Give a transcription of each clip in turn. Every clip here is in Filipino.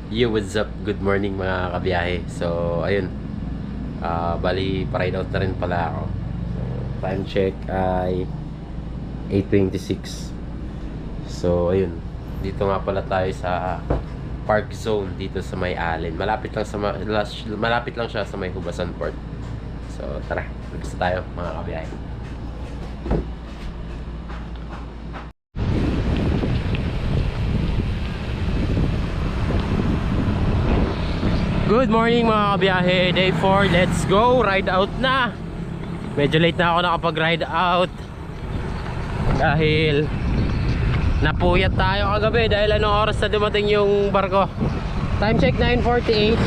Yo, what's up? Good morning mga kabiyahe. So, ayun. Bali, pa-ride out na rin pala ako. So, time check ay 8:26. So, ayun. Dito nga pala tayo sa Park Zone dito sa May Allen. Malapit lang siya sa May Hubasan Port. So, tara. Labas na tayo mga kabiyahe. Good morning mga kabiyahe. Day 4, let's go. Ride out na. Medyo late na ako nakapag-ride out dahil napuyat tayo kagabi dahil anong oras na dumating yung barko. Time check 9:48.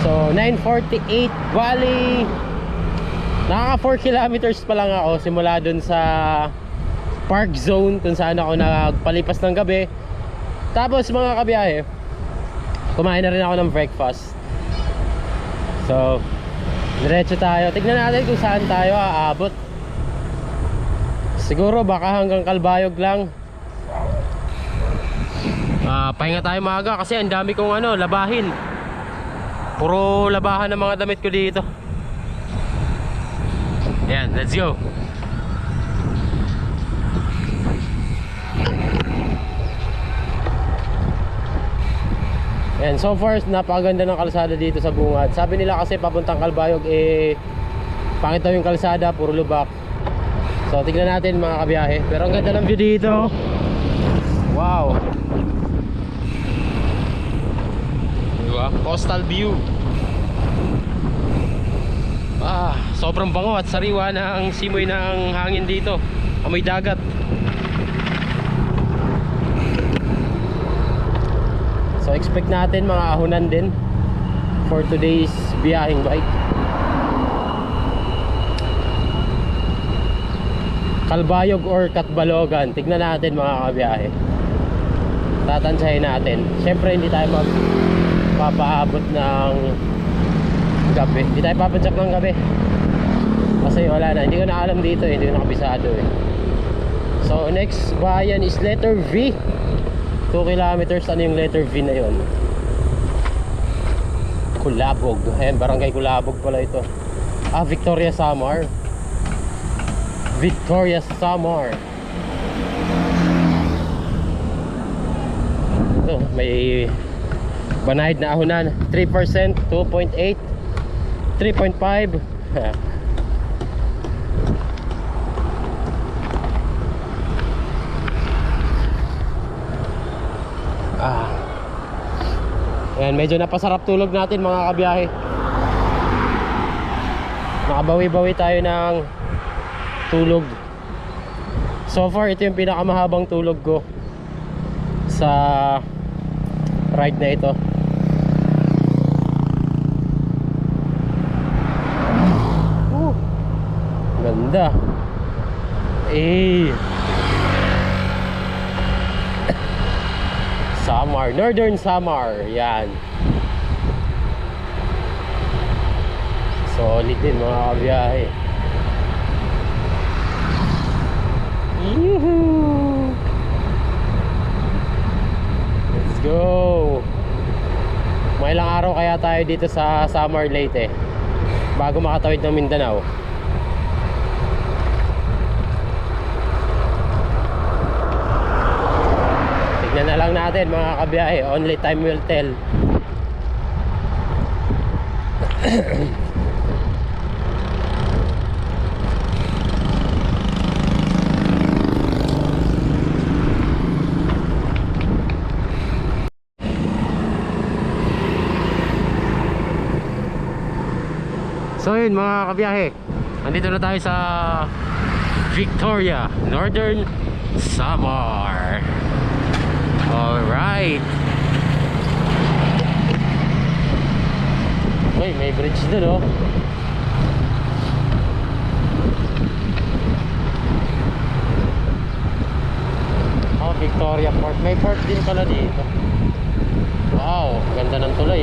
So 9:48, bali nakaka 4 kilometers pa lang ako simula dun sa Park Zone kung saan ako nagpalipas ng gabi. Tapos mga kabiyahe, kumain na rin ako ng breakfast. So diretso tayo. Tignan natin kung saan tayo aabot. Siguro baka hanggang Calbayog lang. Pahinga tayo maaga kasi ang dami kong labahin. Puro labahan ng mga damit ko dito. Ayan, let's go. And so far, napakaganda ng kalsada dito sa Bungad. Sabi nila kasi papuntang Calbayog pangit daw yung kalsada, puro lubak. So tignan natin mga kabiyahe. Pero ang ganda ng view dito. Wow. Diba? Coastal view. Sobrang bango at sariwa ng simoy ng hangin dito. Amoy dagat. So expect natin mga ahunan din for today's biyaheng bike. Calbayog or Catbalogan, tignan natin mga kabiyahe. Tatansyahin natin. Siyempre hindi tayo magpapaabot ng gabi. Hindi tayo papadyak ng gabi kasi wala na, hindi ko na alam dito hindi ko nakabisado So next bayan is letter V. 2 kilometers. Ano yung letter V na yun? Kulabog. Ayan, barangay Kulabog pala ito. Victoria Samar. Victoria Samar. Ito, may banayad na ahunan. 3%, 2.8, 3.5. Ayan, medyo napasarap tulog natin mga kabiyahe. Nakabawi-bawi tayo ng tulog. So far, ito yung pinakamahabang tulog ko sa ride na ito. Ganda. Samar, Northern Samar. Yan. Solid din mga kabiyahe. Yuhuu! Let's go. May ilang araw kaya tayo dito sa Samar Leyte bago makatawid ng Mindanao. Tignan na lang natin mga kabiyahe. Only time will tell. So yun mga kabiyahe, nandito na tayo sa Victoria, Northern Samar. Alright. Uy, may bridge dun Victoria Port. May port din pala dito. Wow, ganda ng tulay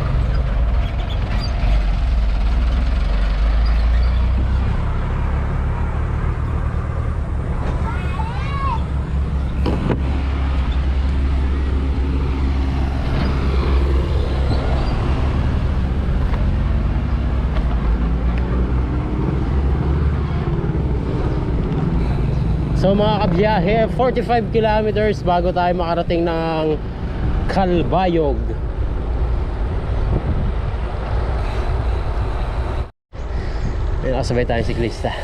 So mga kabiyahe, 45 kilometers bago tayo makarating ng Calbayog. May nakasabay tayong siklista.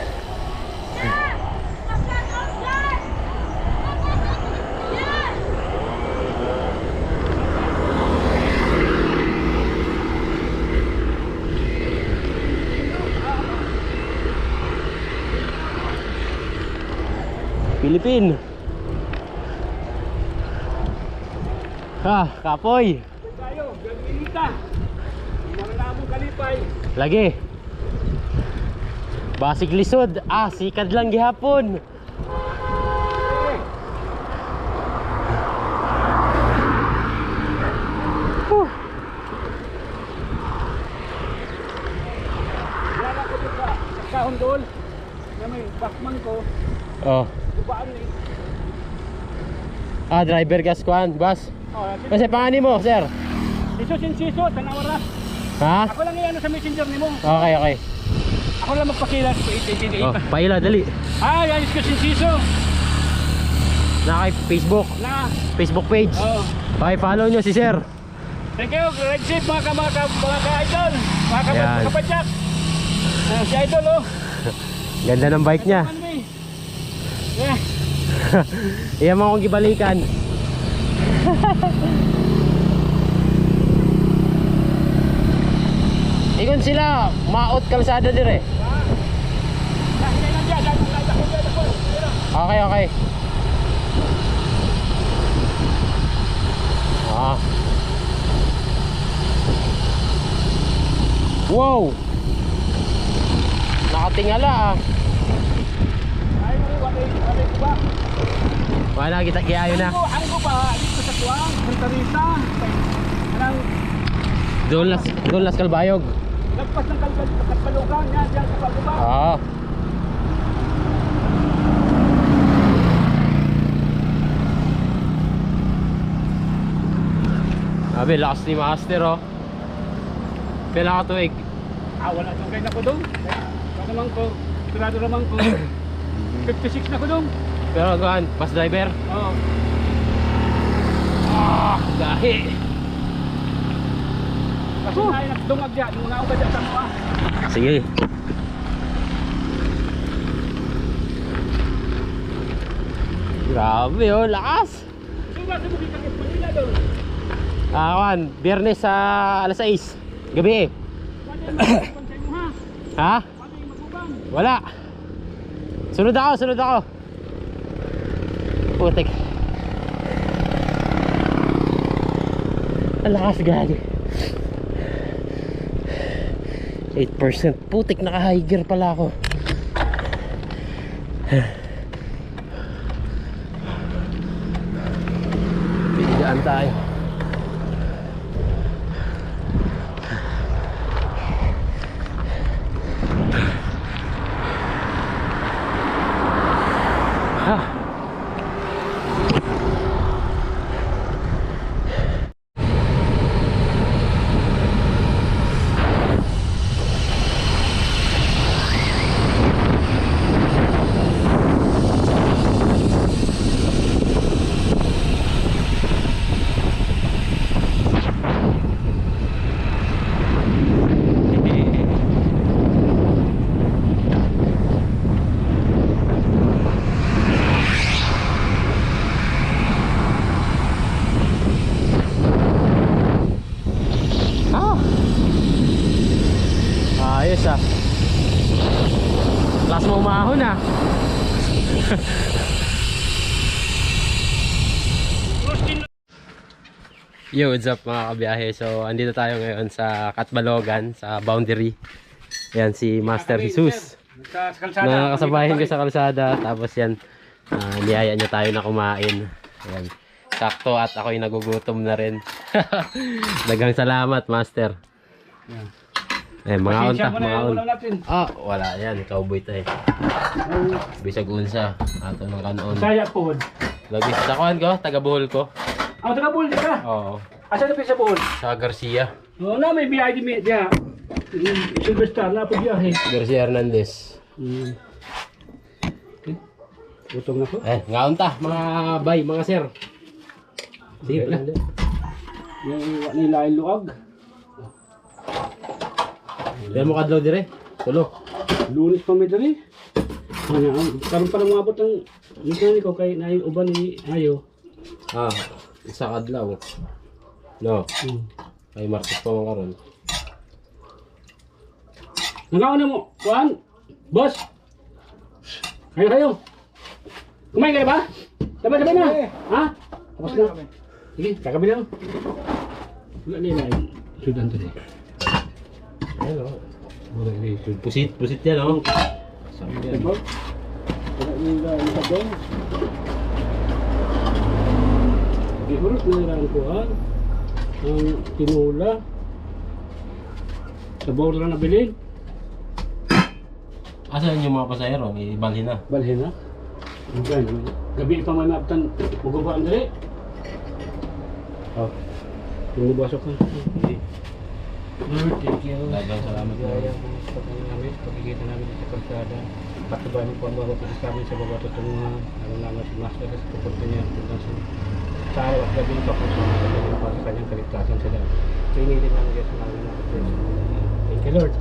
Pilipin. Kapoy. Tayo, galinita. Maraming kalipay. Lagi. Basig lisod. Sikad lang gihapon. Wala ko dito sa kahon doon. Na may bakman ko. Oh. Kubaan ni. Driver gas kuan, bus. Kasi pangani mo, sir. Siso, tanawara. Ha? Ako lang iyan sa messenger ni mo. Okay, okay. Ako lang magpakilat ko Oh, paila, dali. Yan ko siso. Na kay Facebook. Na. Facebook page. Oh. Okay, follow nyo si sir. Thank you, Red Chip, mga ka-idol. Ayan. Mga kapadyak. Si idol, oh. Ganda ng bike niya. Yeah. Iyan mo akong gibalikan. Ikon sila, maot kalsada dire. Okay, okay. Wow. Nakatingala Wala kita kiyayo na. Ano ko ba dito sa Tuang, Santarita. Dulas Calbayog. Lagpas ng Kalbalugan yan diyan sa pagbuba. Sabi, lakas ni Master Kailan ka tuwig? Wala itong kayo na ko doon. Ito naman ko, sigurado naman ko. 56 na ko doon. Pero gaan, bus driver? Oo. Gahi. Kasi na yung dungag dyan, mga uga dyan sa mga. Sige. Grabe lakas. Sino sa bukit ng Manila doon? Kawan, Biyernes sa alas 6 gabi. Pansay mo ha? Ha? Paano yung magubang? Wala. Sunod ako. Putik. Ang lakas gani. 8%. Putik, naka-high gear pala ako. Piligaan tayo. Ayos Lakas mo umahon Yo, what's up mga kabiyahe? So, andito tayo ngayon sa Catbalogan, sa boundary. Yan si Master Jesus. Sa kalsada. Nakakasabahin ko sa kalsada. Tapos yan, niyaya niya tayo na kumain. Ayan. Sakto at ako'y nagugutom na rin. Dagang salamat, Master. Mga unta, mga unta. Wala yan. Cowboy tayo. Bisag unsa. Ato ng kanon. Saya po. Lagi sa kuhan ko, taga Bohol ko. Taga Bohol ka? Oo. Asa na sa Bohol? Sa Garcia. Oo na, may BID diya. Silvestar na po biyahe. Garcia Hernandez. Gutom na ko. Ngaon ta, mga bay, mga sir. Sige, Okay na. lang. Yung iwa nila ay luag. Yan mo kadlaw dire. Tulo. Lunis pa may dali. Karoon pa lang mabot ang mechanic ko kay na yung uban ni Ayo. Isa kadlaw. No, Hmm. ay market pa mo karon. Nagawa na mo, kuhan? Boss! Kayo. Kumain ka na ba? Sabay na. Ha? Tapos na. Sige, kakabi na. Wala nila yung sudan today. Ayun oh. Wala nila yung sudan. Pusit yan oh. Sabi yan. Wala nila yung sudan. Ihurot na nila ang kuhan. Ang tinula. Sabaw na lang nabilin. Asan yung mga pasahero? Ibalhin na. Balhin na. Gabi pa may maaptan. Magubaan dali. Yung nabasok ka. Lord, thank you. Dagang salamat po. Gaya po sa pagkain namin, pagkikita namin sa kalsada. Patubayan po ang bawat isa sa amin sa bawat tutungan. Lalo naman si Master sa pupunta niya. Sa araw at gabi pa po sa mga para sa kanyang kaligtasan sila. Pinili namin kayo sa namin na kapres. Thank you, Lord.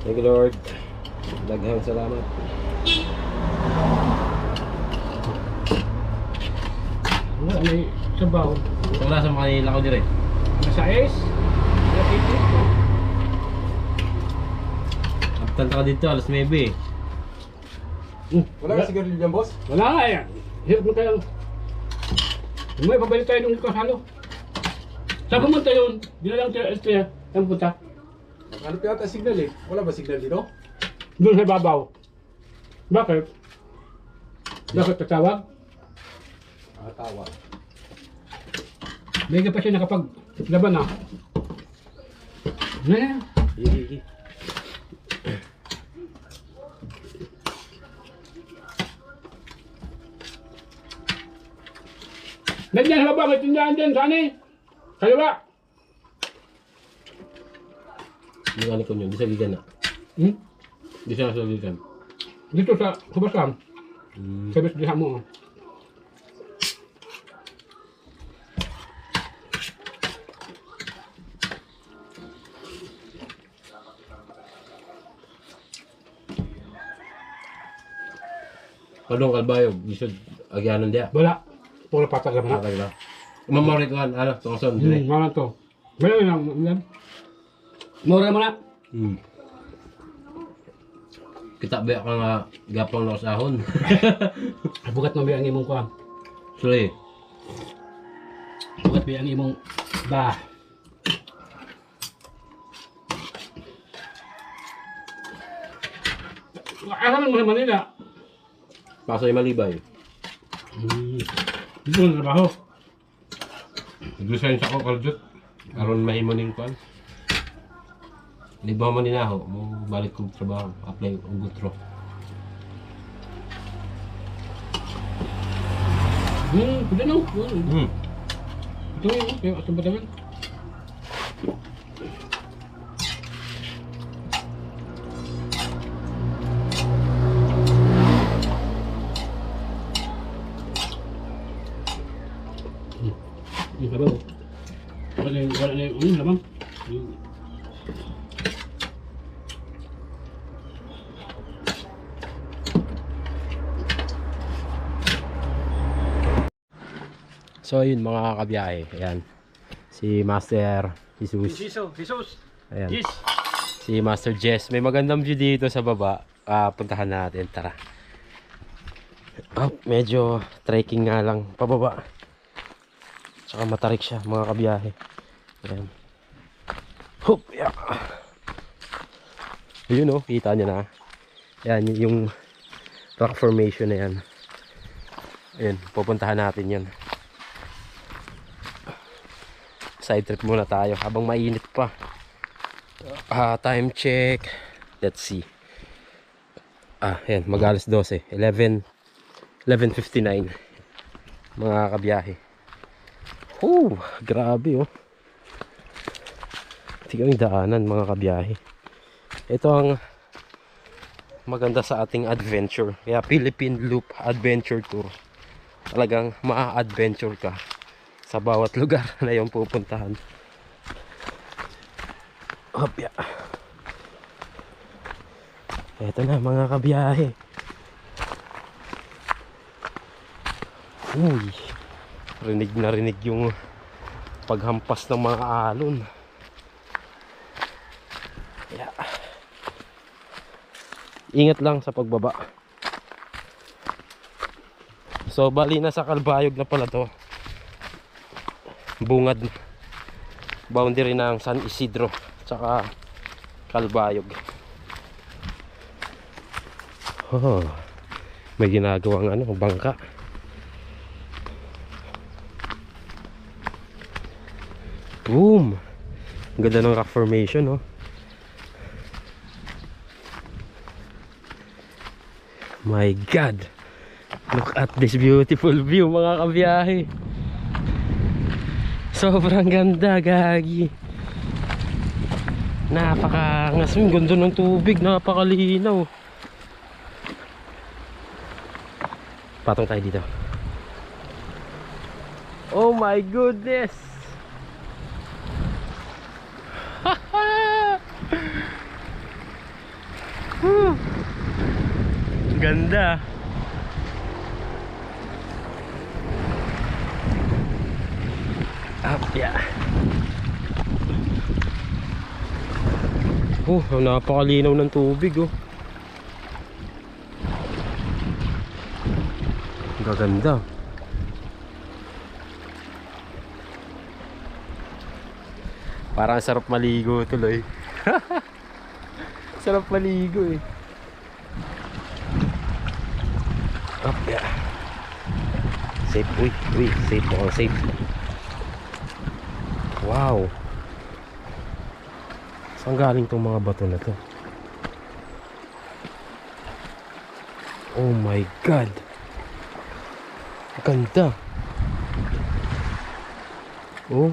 Thank you Lord. Dagang salamat. Wala, may sabaw. Kung nasa mga kanila ko dire. Nasa S. Abtan ka dito, alas 9 eh. Wala ka siguro dyan, boss? Wala nga yan. Hirap mo tayo. May pabalik tayo nung kasalo. Saan pumunta yun? Di na lang tayo Estrella. Saan punta? Ano pa yata signal eh? Wala ba signal dito? Doon sa babaw. Bakit? Bakit tatawag? Tawag. May pa siya nakapaglaban na. Na. Sige. Nandiyan sa baba, may tindahan dyan, sani. Kaliwa. Yung ko nyo, di sa gigan na. Di sa gigan. Dito sa Subasam. Sabis diha mo. Padong kalbayog, isod agyanan dia. Wala. Pura patag naman. Patag na. Mamari ko ano, tungson dire. Mana to? Wala lang. Mura mo na. Kita ba ka nga gapang na usahon. Bugat mo ang imong kuha. Sorry. Bugat ang imong ba. Asan mo sa Manila? Pasoy Malibay. Dito na trabaho. Design sa ko kaljut. Aron mahimo ning kuan. Libaw man ninaho, mo balik kong trabaho, apply og gutro. Pwede no. Ito yun, kaya ito ba naman? Yung sabaw. Wala na yung lamang. So ayun mga kabiyahe, ayan. Si Master Jesus. Jesus. Ayan. Si Master Jess. May magandang view dito sa baba. Puntahan natin, tara. Medyo trekking nga lang pababa. Tsaka matarik siya mga kabiyahe. Ayan. Hop! Yeah. Ayun oh, kita nyo na. Ayan, yung rock formation na yan. Ayan, pupuntahan natin yan. Side trip muna tayo habang mainit pa. Time check. Let's see. Ayan, mag-alas 12. 11:59. Mga kabiyahe. Grabe oh. Tingnan yung daanan mga kabiyahe. Ito ang maganda sa ating adventure. Kaya Philippine Loop Adventure Tour. Talagang maa-adventure ka sa bawat lugar na iyong pupuntahan. Hopya. Eto na mga kabiyahe. Uy, rinig na rinig yung paghampas ng mga alon. Yeah. Ingat lang sa pagbaba. So bali na sa Calbayog na pala to. Bungad boundary ng San Isidro tsaka Calbayog. Oh, may ginagawang bangka. Boom! Ang ganda ng rock formation, oh. My God! Look at this beautiful view, mga kabiyahe. Sobrang ganda, gagi. Napaka-angas. Ang ganda ng tubig, napakalinaw. Patong tayo dito. Oh my goodness! Ganda. Up, yeah. Oh, napakalinaw ng tubig, oh. Gaganda. Parang sarap maligo tuloy. Sarap maligo eh. Up, yeah. Safe, uy, safe ako, safe. Wow. Saan galing tong mga bato na to? Oh my God. Ganda. Oh.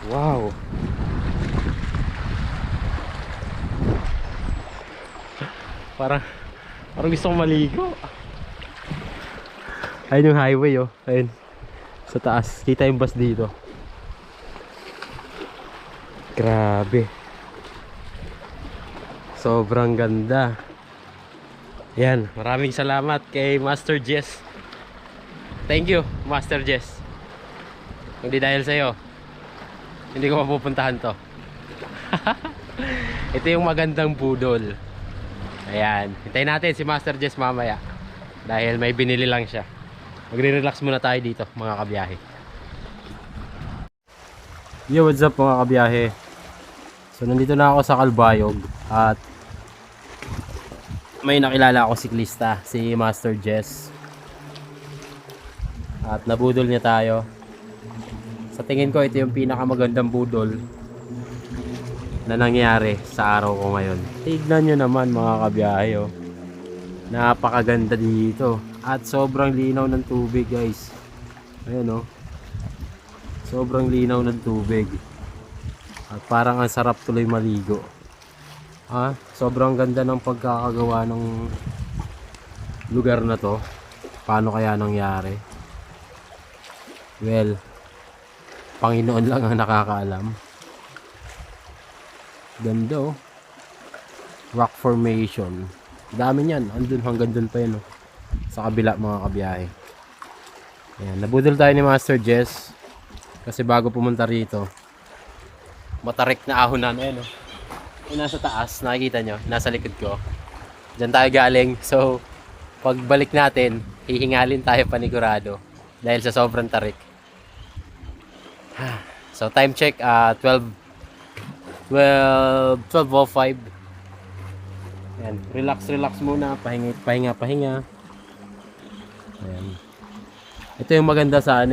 Wow. Parang gusto kong maligo. Ayun yung highway, oh. Ayun. Sa taas. Kita yung bus dito. Grabe. Sobrang ganda. Yan. Maraming salamat kay Master Jess. Thank you, Master Jess. Hindi dahil sa'yo, hindi ko mapupuntahan to. Ito yung magandang budol. Ayan. Hintayin natin si Master Jess mamaya. Dahil may binili lang siya. Magre-relax muna tayo dito, mga kabiyahe. Yo, what's up mga kabiyahe? So nandito na ako sa Calbayog. At may nakilala ako siklista, si Master Jess. At nabudol niya tayo. Sa tingin ko ito yung pinakamagandang budol na nangyari sa araw ko ngayon. Tignan nyo naman mga kabiyahe, oh. Napakaganda dito. At sobrang linaw ng tubig, guys. Ayan, oh. Sobrang linaw ng tubig. At parang ang sarap tuloy maligo. Sobrang ganda ng pagkakagawa ng lugar na to. Paano kaya nangyari? Well, Panginoon lang ang nakakaalam. Ganda, oh. Rock formation. Dami niyan. Andun hanggang dun pa yun, oh. Sa kabila mga kabiyahe. Ayan, nabudol tayo ni Master Jess. Kasi bago pumunta rito, matarik na ahonan. Ayan, oh. Yung nasa taas, nakikita nyo, nasa likod ko. Diyan tayo galing. So, pagbalik natin, hihingalin tayo panigurado. Dahil sa sobrang tarik. So, time check, 12:05. Ayan, relax muna, pahinga. Ayan. Ito yung maganda sa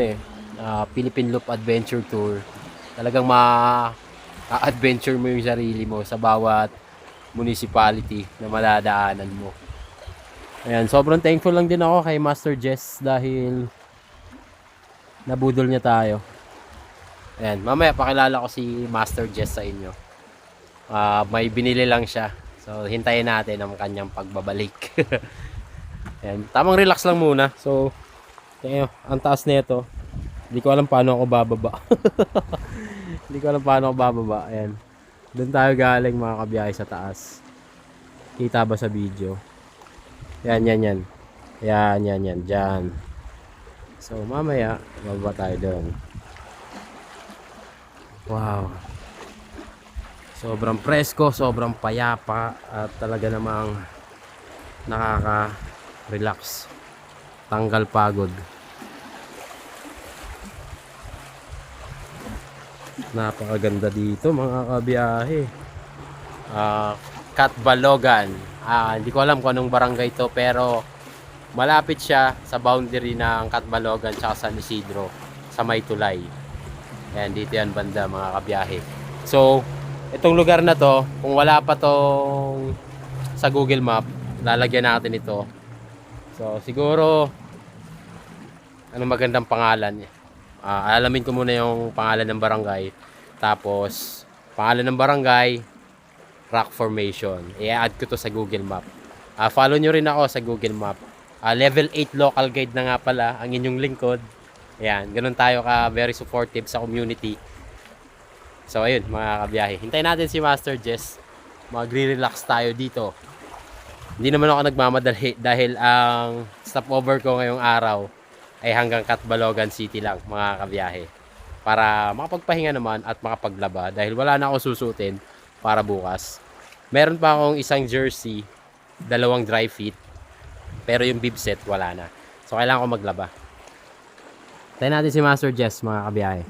Philippine Loop Adventure Tour. Talagang ma-adventure mo yung sarili mo sa bawat municipality na madadaanan mo. Ayan, sobrang thankful lang din ako kay Master Jess dahil nabudol niya tayo. Ayan, mamaya pakilala ko si Master Jess sa inyo. May binili lang siya. So, hintayin natin ang kanyang pagbabalik. Ayan, tamang relax lang muna. So, tingnan nyo, ang taas nito. Hindi ko alam paano ako bababa. Hindi ko alam paano ako bababa. Ayan. Doon tayo galing mga kabiyahe sa taas. Kita ba sa video? Yan. Yan. Diyan. So, mamaya, bababa tayo doon. Wow. Sobrang presko, sobrang payapa at talaga namang nakaka-relax. Tanggal pagod. Napakaganda dito mga kabiyahe. Catbalogan. Hindi ko alam kung anong barangay to pero malapit siya sa boundary ng Catbalogan at San Isidro sa Maytulay. Ayan, dito yan banda mga kabiyahe. So, itong lugar na to, kung wala pa tong sa Google Map, lalagyan natin ito. So, siguro anong magandang pangalan? Alamin ko muna yung pangalan ng barangay. Tapos, pangalan ng barangay, Rock Formation. I-add ko to sa Google Map. Follow nyo rin ako sa Google Map. Level 8 local guide na nga pala ang inyong lingkod. Ayan, ganun tayo ka very supportive sa community. So ayun mga kabiyahe, hintayin natin si Master Jess. Magre-relax tayo dito. Hindi naman ako nagmamadali dahil ang stopover ko ngayong araw ay hanggang Catbalogan City lang mga kabiyahe. Para makapagpahinga naman at makapaglaba dahil wala na ako susutin para bukas. Meron pa akong isang jersey, 2 dry fit, pero yung bib set wala na. So kailangan ko maglaba. Hintayin natin si Master Jess mga kabiyahe.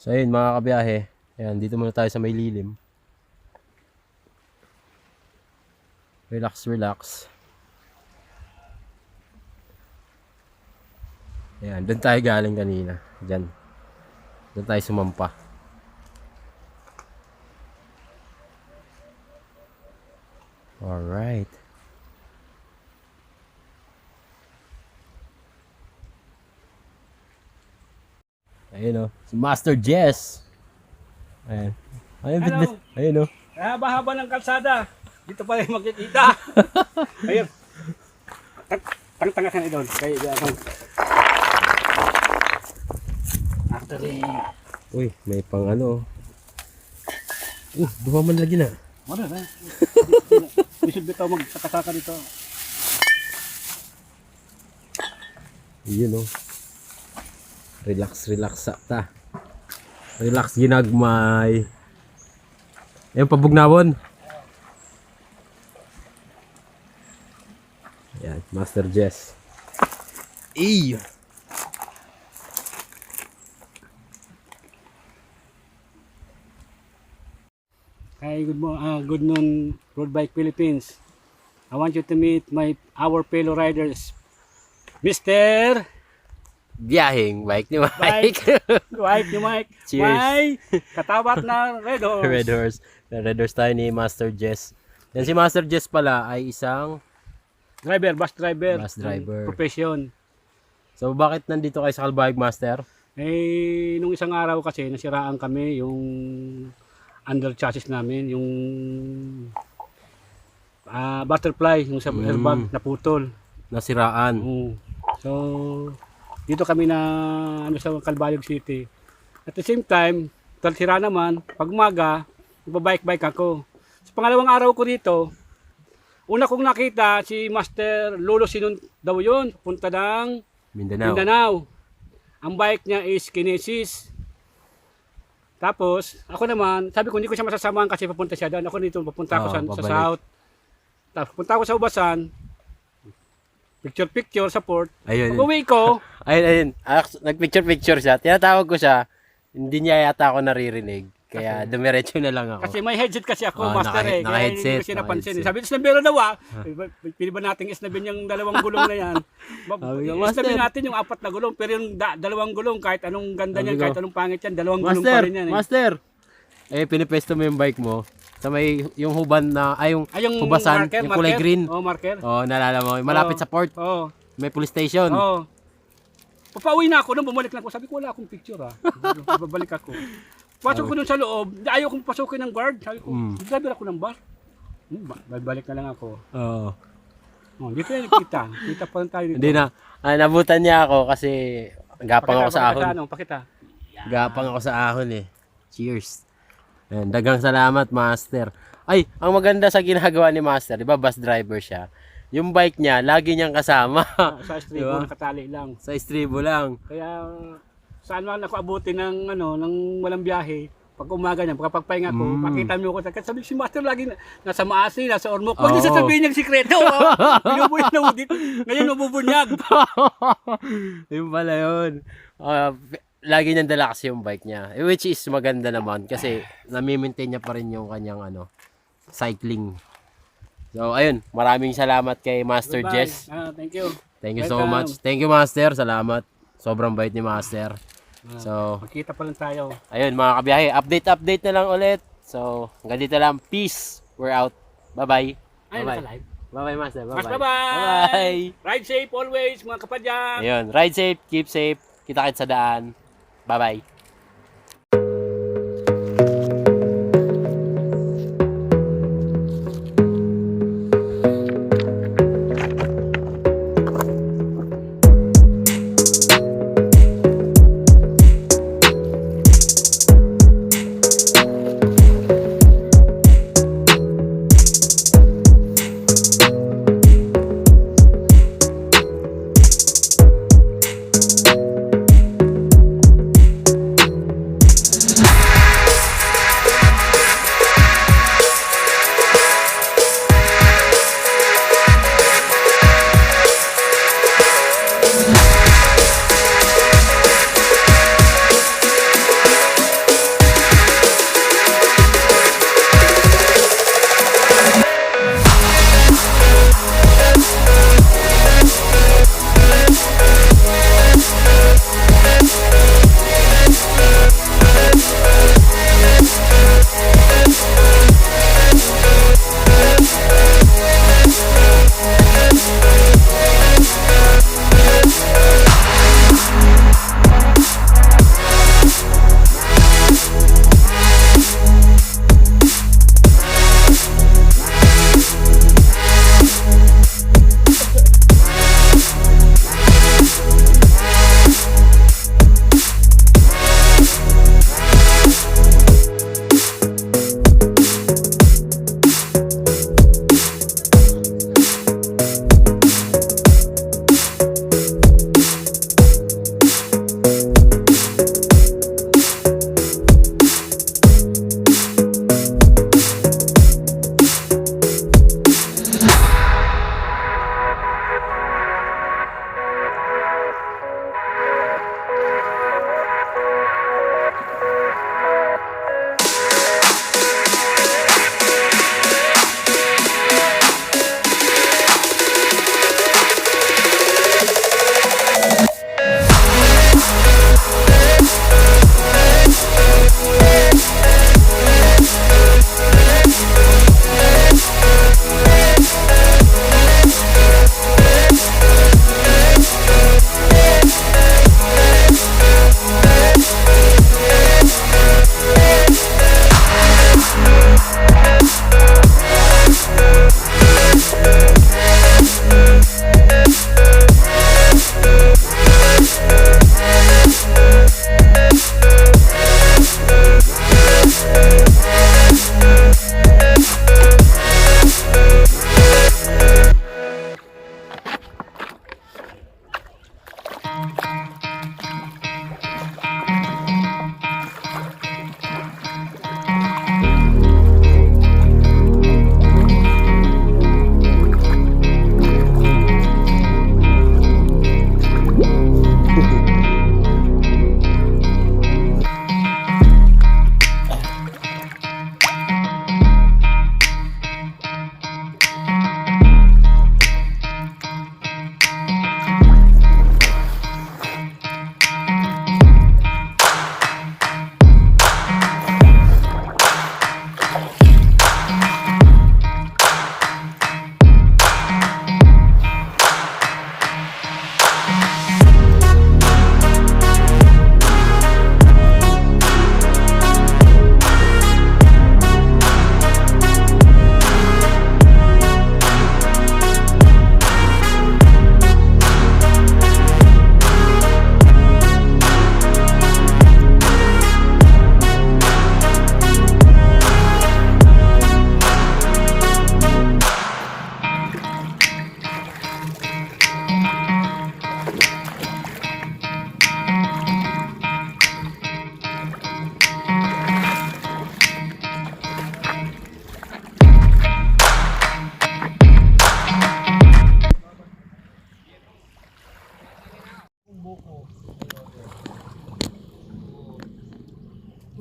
So ayun mga kabiyahe, ayan, dito muna tayo sa may lilim. Relax. Ayan, doon tayo galing kanina. Diyan. Doon tayo sumampa. Alright. Ayun o, si Master Jess. Ayan. Hello. Ayun o. Haba-haba ng kalsada. Dito pa rin makikita. Ayun. Tanga-tanga ka na doon. Kaya doon. Actually, Uy, may pang ano. Duha man lagi na. wala na. Isip bitaw magsakasaka dito. Yun o. Relax ta. Relax ginagmay. Ayun, pabugnawon. Ayan, Master Jess. Eee! Hi, good noon, Road Bike Philippines. I want you to meet our fellow riders, Mr. Biyahing bike ni Mike. Mike ni Mike. Cheers. Mike, katabat na Red Horse. Red Horse. Red Horse tayo ni Master Jess. Yan si Master Jess pala ay isang Bus driver. Bus driver. Profession. So bakit nandito kayo sa Kalbayog Master? Nung isang araw kasi nasiraan kami yung under chassis namin, yung butterfly, yung sa airbag naputol. Nasiraan. So dito kami na sa Calbayog City. At the same time, sira naman, pag umaga, nagbabike-bike ako. Sa pangalawang araw ko dito, una kong nakita si Master Lolo Sinon daw yun, punta ng Mindanao. Ang bike niya is Kinesis. Tapos, ako naman, sabi ko hindi ko siya masasamahan kasi papunta siya doon. Ako dito, papunta ako sa south. Tapos, punta ako sa Ubasan. Picture sa port. Ayun. Pag-uwi ko, Ayun. Nagpicture siya. Tinatawag ko siya. Hindi niya yata ako naririnig. Kaya dumiretso na lang ako. kasi may headset kasi ako, Master naka-headset, Kaya hindi ko siya napansin. Sabi, isnabero daw pili ba nating isnabin yung 2 gulong na yan? Isnabin natin yung 4 na gulong, pero yung 2 gulong, kahit anong ganda niyan, kahit anong pangit yan, 2 gulong pa rin yan. Master! Pinipesto mo yung bike mo. Sa may, yung huban na, yung hubasan, marker, yung kulay green. marker. Nalala mo. Malapit sa port. May police station. Papauwi na ako, nung bumalik na ako, sabi ko, wala akong picture ha. Babalik ako. Pasok ko dun sa loob, ayaw kong pasukin ng guard. Sabi ko, driver ako ng bus. Balik na lang ako. Oo. Oh, dito na nakita. Kita pa lang tayo dito. Hindi na. Nabutan niya ako kasi gapang ako sa ahon. Pakita. Gapang ako sa ahon eh. Cheers. Ayan, dagang salamat, Master. Ay, ang maganda sa ginagawa ni Master, di ba bus driver siya? Yung bike niya, lagi niyang kasama. Sa estribo, Diba? nakatali lang. Sa estribo lang. Kaya saan man ako abutin ng ng walang biyahe, pag umaga niya, pagpapahinga ko, pakita mo ko. Kasi sabi si Master lagi nasa Maasi, nasa Ormoc. Huwag niyo sasabihin niyang sikreto. Binubunyag na dito. Ngayon nabubunyag. Yung pala yun. Lagi niyang dala kasi yung bike niya. Which is maganda naman kasi nami-maintain niya pa rin yung kanyang cycling. So ayun, maraming salamat kay Master Bye-bye. Jess. Thank you. Thank you so Welcome. much. Thank you, Master. Salamat. Sobrang bait ni Master. So, Magkita pa lang tayo. ayun mga kabiyahe, update na lang ulit. So, hanggang dito lang. Peace. We're out. Bye-bye. Ay, Bye-bye. naka-live. Bye-bye, Master. Mas Bye-bye. bye-bye. Bye. Ride safe always, mga kapadyak. Ayun, ride safe, keep safe. Kita-kits sa daan. Bye-bye.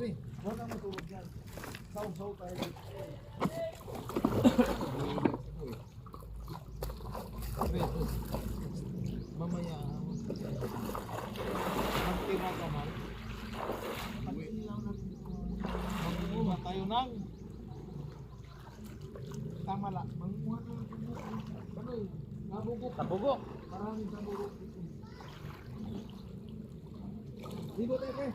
Huwag kang matulog yan. Saw-saw tayo. Mamaya, magtira ka man. Mangunguha tayo ng tama lang. Mangunguha tayo ng ano yun? Nabugok. Tabugok. Maraming nabugok. Ligo tayo, pre.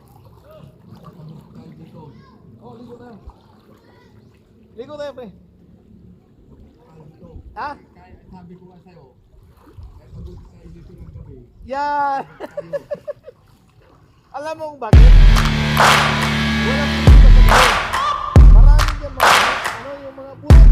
Tayo dito. Oh, ligo tayo. Ligo tayo, pre. Ha? Sabi ko nga sa'yo, kaya mabuti tayo dito ng gabi. Yan! Alam mo kung bakit? Wala po dito sa gabi. Maraming yung mga, ano yung mga puno.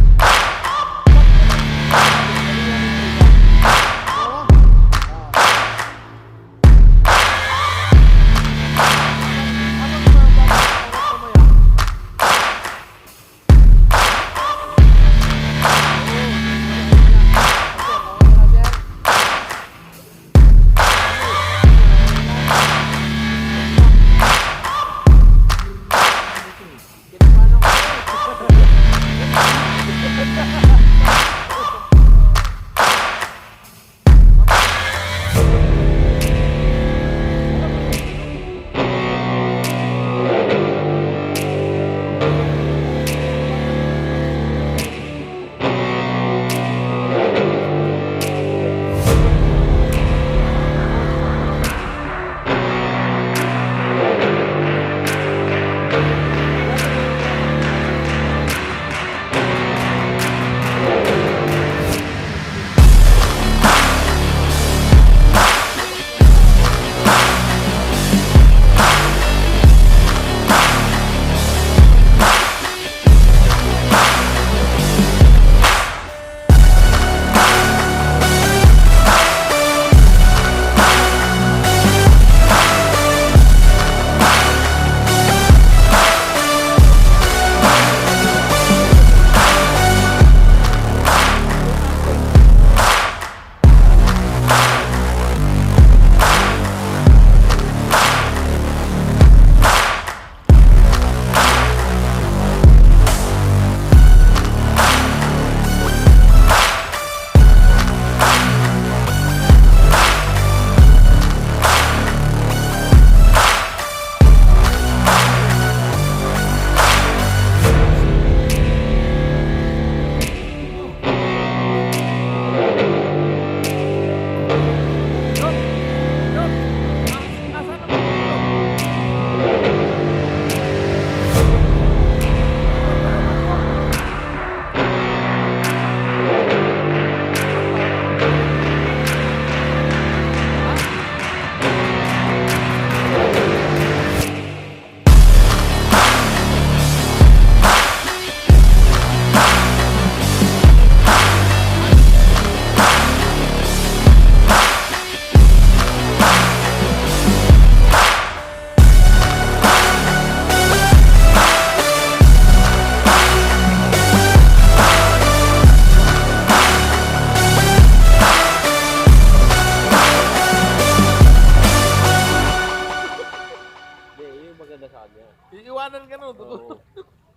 Iiwanan ka nun. Oo.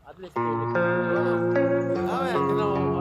At least tulog. Amen, ginawa mo.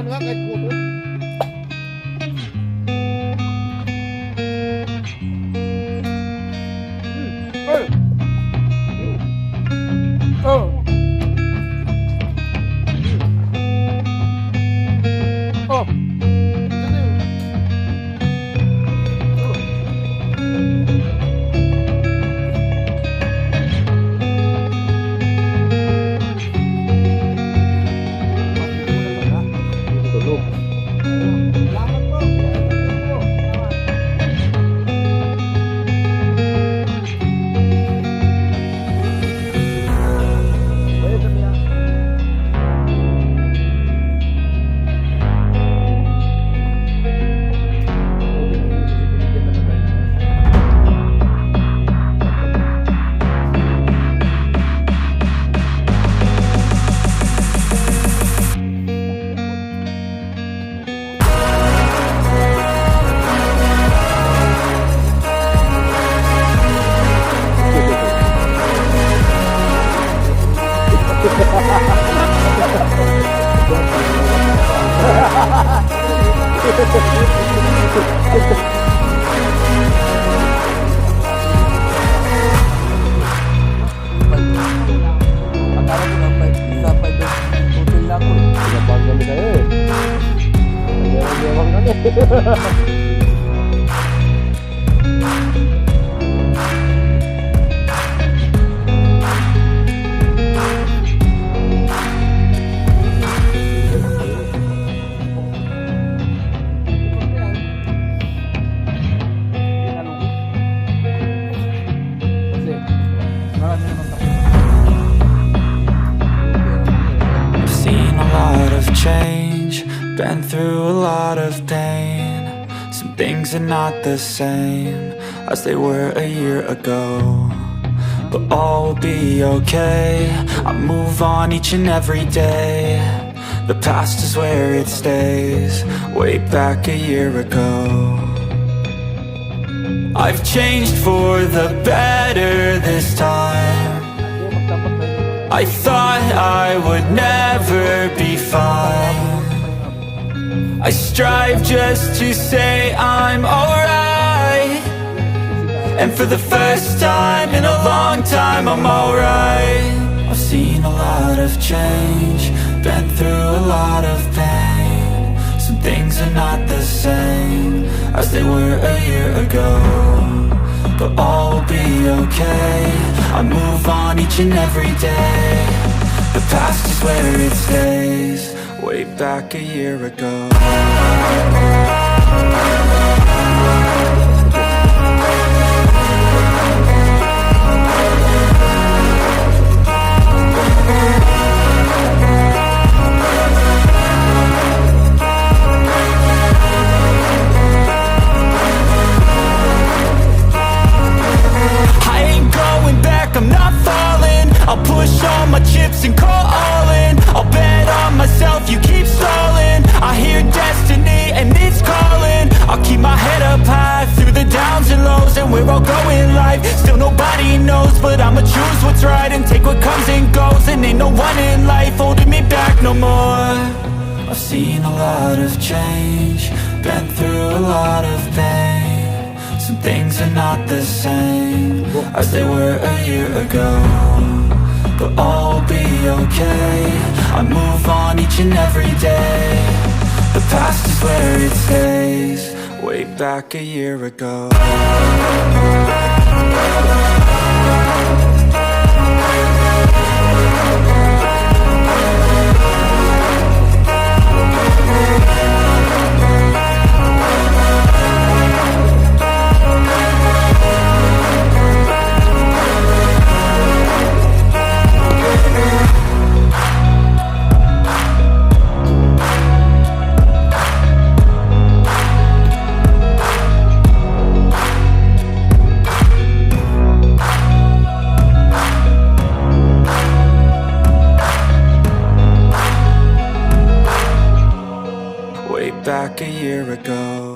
nga kahit puto. Oh. Oh. Tulog. Salamat po. Bayad kami na. Pinapag kami sa'yo eh. Nagewang kami. Kasi marami naman takot. I've seen a lot of change, been through a lot of pain. Some things are not the same as they were a year ago, but all will be okay. I move on each and every day. The past is where it stays, way back a year ago. I've changed for the better this time. I thought I would never be fine. I strive just to say I'm alright, and for the first time in a long time I'm alright. I've seen a lot of change, been through a lot of pain. Some things are not the same as they were a year ago, but all will be okay. I move on each and every day. The past is where it stays, way back a year ago. I ain't going back, I'm not falling. I'll push all my chips and call all in. I'll bet on myself, you keep stalling. I hear destiny and it's calling. I'll keep my head up high through the downs and lows, and we're all going life. Still nobody knows, but I'ma choose what's right and take what comes and goes. And ain't no one in life holding me back no more. I've seen a lot of change, been through a lot of pain. Some things are not the same as they were a year ago, but all will be okay. I move on each and every day. The past is where it stays, way back a year ago. Back a year ago.